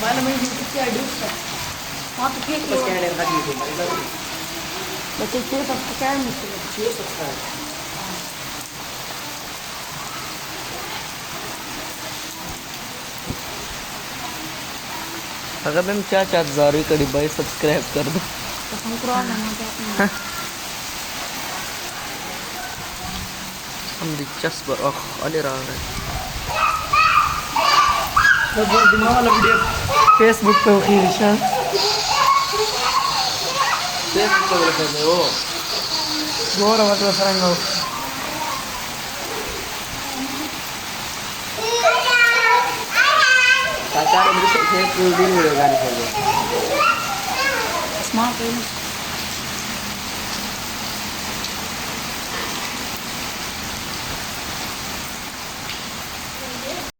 Mana main YouTube ची ID उसका हाँ तो क्या बस क्या डेर खाली है भाई बच्चे के सब्सक्राइब नहीं ये सब्सक्राइब अगर मैम क्या चाहते ज़ारी कड़ी भाई सब्सक्राइब कर दो हम दिलचस्प और अली रहा है फेसबुक पे खीरशन फेसबुक पे बोले थे वो गोरा मतलब सरंगा चाचा ने मुझे फेसबुक वीडियो गाने के लिए स्मार्ट